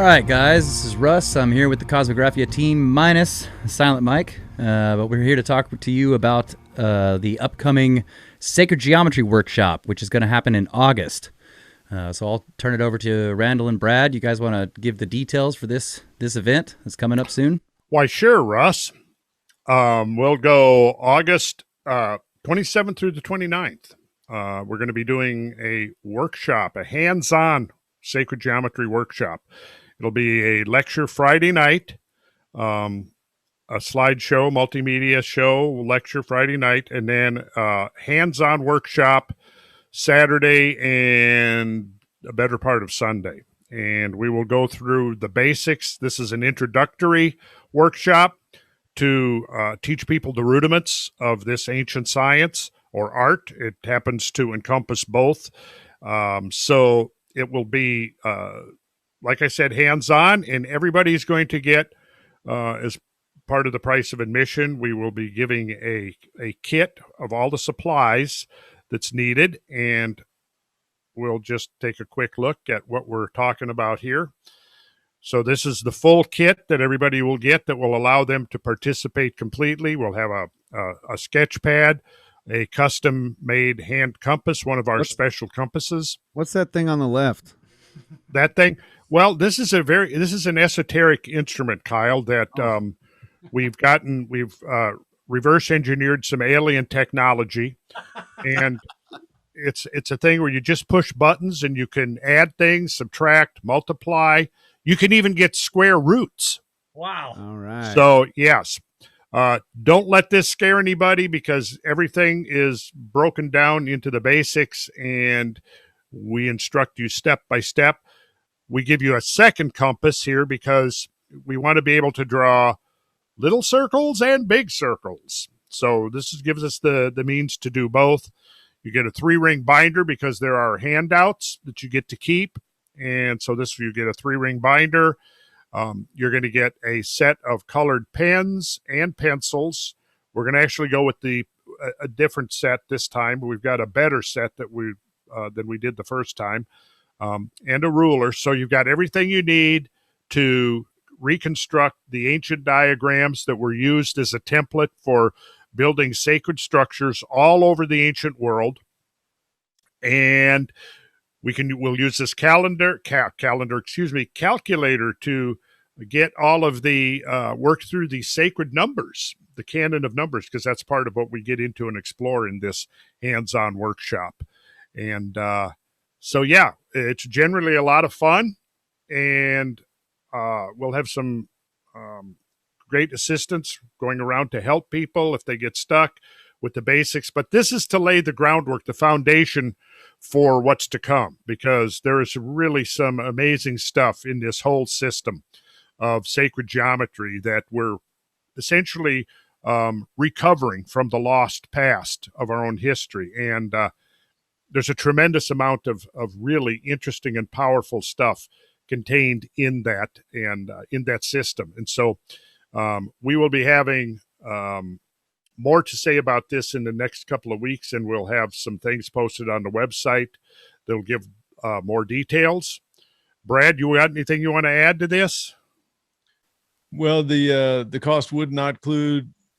right, guys, this is Russ. I'm here with the Kosmographia team minus Silent Mike, but we're here to talk to you about the upcoming Sacred Geometry Workshop, which is going to happen in August. So I'll turn it over to Randall and Brad. You guys want to give the details for this event that's coming up soon? Why, sure, Russ. We'll go August 27th through the 29th. We're going to be doing a workshop, a hands-on Sacred Geometry Workshop. It'll be a lecture Friday night, a slideshow, multimedia show, lecture Friday night, and then hands-on workshop Saturday and a better part of Sunday. And we will go through the basics. This is an introductory workshop to teach people the rudiments of this ancient science or art. It happens to encompass both. So it will be, like I said, hands-on, and everybody's going to get, as part of the price of admission, we will be giving a kit of all the supplies that's needed, and we'll just take a quick look at what we're talking about here. So this is the full kit that everybody will get that will allow them to participate completely. We'll have a sketch pad, a custom-made hand compass, one of our special compasses. What's that thing on the left? That thing? Well, this is an esoteric instrument, Kyle, that we've reverse engineered some alien technology, and it's a thing where you just push buttons and you can add things, subtract, multiply. You can even get square roots. Wow. All right. So, yes. Don't let this scare anybody, because everything is broken down into the basics, and we instruct you step by step. We give you a second compass here because we want to be able to draw little circles and big circles. So this gives us the means to do both. You get a 3-ring binder because there are handouts that you get to keep. And so you get a 3-ring binder. You're going to get a set of colored pens and pencils. We're going to actually go with a different set this time. We've got a better set than we did the first time, and a ruler. So you've got everything you need to reconstruct the ancient diagrams that were used as a template for building sacred structures all over the ancient world. And we'll use this calculator to get all of the work through the sacred numbers, the canon of numbers, because that's part of what we get into and explore in this hands-on workshop. And so, yeah, it's generally a lot of fun, and we'll have some great assistants going around to help people if they get stuck with the basics. But this is to lay the groundwork, the foundation for what's to come, because there is really some amazing stuff in this whole system of sacred geometry that we're essentially recovering from the lost past of our own history. And there's a tremendous amount of really interesting and powerful stuff contained in that and in that system. And so we will be having more to say about this in the next couple of weeks, and we'll have some things posted on the website that'll give more details. Brad, you got anything you want to add to this? Well, the cost would not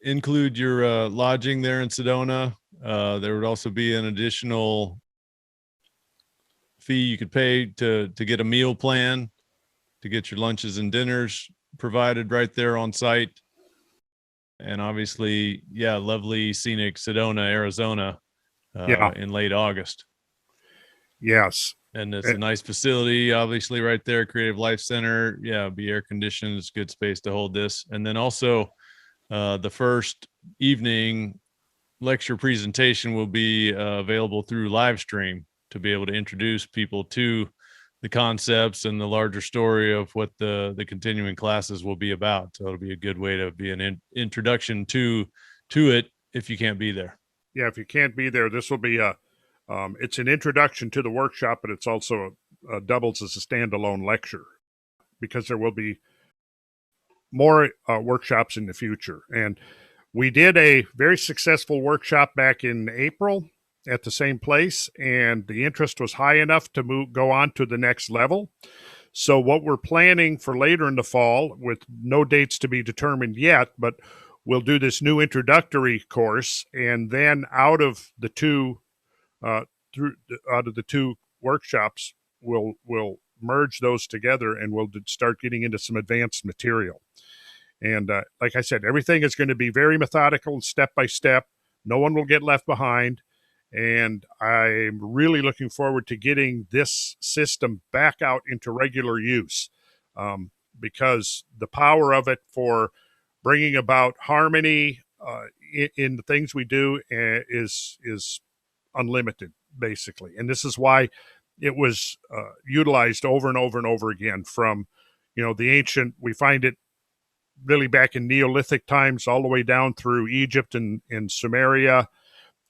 include your lodging there in Sedona. There would also be an additional fee you could pay to get a meal plan, to get your lunches and dinners provided right there on site. And obviously, lovely scenic Sedona, Arizona, in late August. Yes. And it's a nice facility, obviously, right there, Creative Life Center. Yeah, be air conditioned. It's good space to hold this. And then also the first evening lecture presentation will be available through live stream to be able to introduce people to the concepts and the larger story of what the continuing classes will be about. So it'll be a good way to be an introduction to it if you can't be there. Yeah, if you can't be there, this will be it's an introduction to the workshop, but it's also doubles as a standalone lecture, because there will be more workshops in the future. And we did a very successful workshop back in April at the same place, and the interest was high enough to go on to the next level. So what we're planning for later in the fall, with no dates to be determined yet, but we'll do this new introductory course, and then out of the two workshops, we'll merge those together, and we'll start getting into some advanced material. And like I said, everything is going to be very methodical, step by step. No one will get left behind. And I'm really looking forward to getting this system back out into regular use, because the power of it for bringing about harmony in the things we do is unlimited, basically. And this is why it was utilized over and over and over again from, the ancient. We find it really back in Neolithic times, all the way down through Egypt and Sumeria.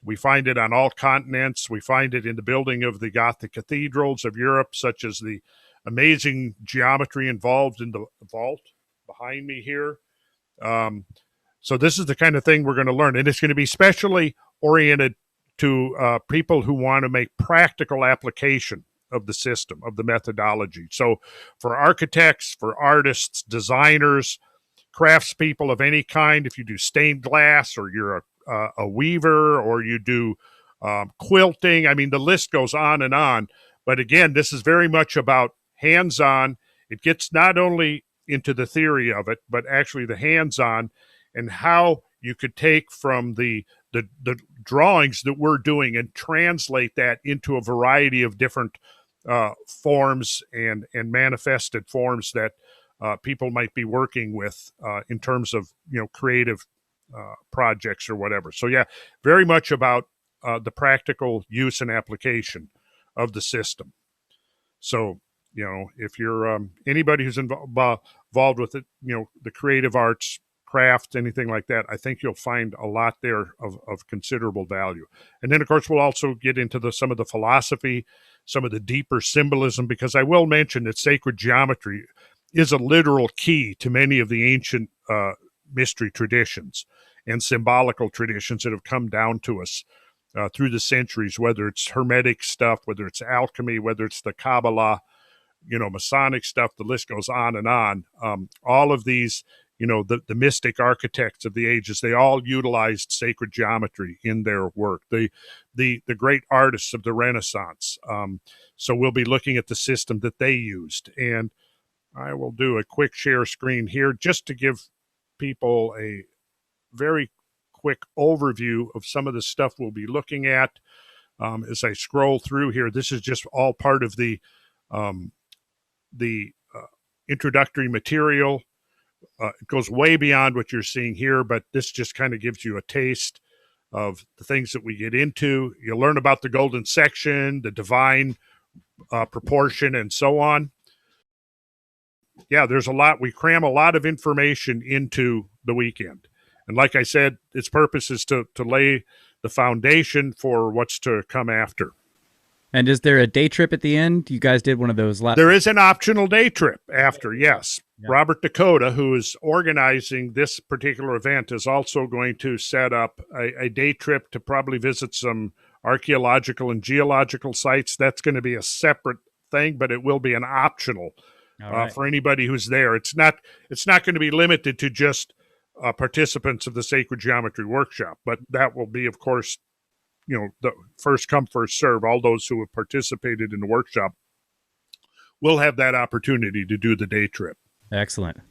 We find it on all continents. We find it in the building of the Gothic cathedrals of Europe, such as the amazing geometry involved in the vault behind me here. So this is the kind of thing we're going to learn, and it's going to be specially oriented to people who want to make practical application of the system, of the methodology. So for architects, for artists, designers, craftspeople of any kind, if you do stained glass, or you're a weaver, or you do quilting, I mean, the list goes on and on. But again, this is very much about hands-on. It gets not only into the theory of it, but actually the hands-on, and how you could take from the drawings that we're doing and translate that into a variety of different forms and manifested forms that people might be working with in terms of, creative projects or whatever. So yeah, very much about the practical use and application of the system. So, if you're anybody who's involved with it, the creative arts, craft, anything like that, I think you'll find a lot there of considerable value. And then, of course, we'll also get into some of the philosophy, some of the deeper symbolism, because I will mention that sacred geometry is a literal key to many of the ancient mystery traditions and symbolical traditions that have come down to us through the centuries, whether it's Hermetic stuff, whether it's alchemy, whether it's the Kabbalah, Masonic stuff, the list goes on and on. All of these, the mystic architects of the ages, they all utilized sacred geometry in their work. The great artists of the Renaissance. So we'll be looking at the system that they used. And I will do a quick share screen here just to give people a very quick overview of some of the stuff we'll be looking at as I scroll through here. This is just all part of the introductory material. It goes way beyond what you're seeing here, but this just kind of gives you a taste of the things that we get into. You'll learn about the golden section, the divine proportion, and so on. Yeah, there's a lot. We cram a lot of information into the weekend. And like I said, its purpose is to lay the foundation for what's to come after. And is there a day trip at the end? You guys did one of those last. There is an optional day trip after, yes. Yeah. Robert Dakota, who is organizing this particular event, is also going to set up a day trip to probably visit some archaeological and geological sites. That's going to be a separate thing, but it will be an optional for anybody who's there. It's not going to be limited to just participants of the Sacred Geometry Workshop, but that will be, of course, the first come, first serve. All those who have participated in the workshop will have that opportunity to do the day trip. Excellent.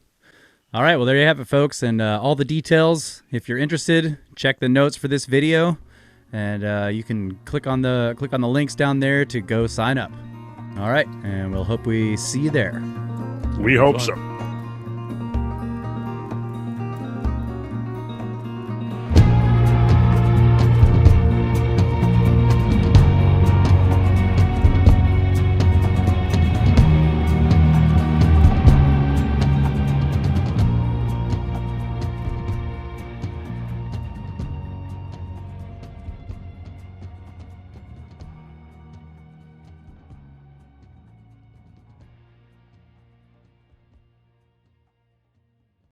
All right, well, there you have it, folks, and all the details. If you're interested, check the notes for this video, and you can click on the links down there to go sign up. All right, and we'll hope we see you there. We hope so.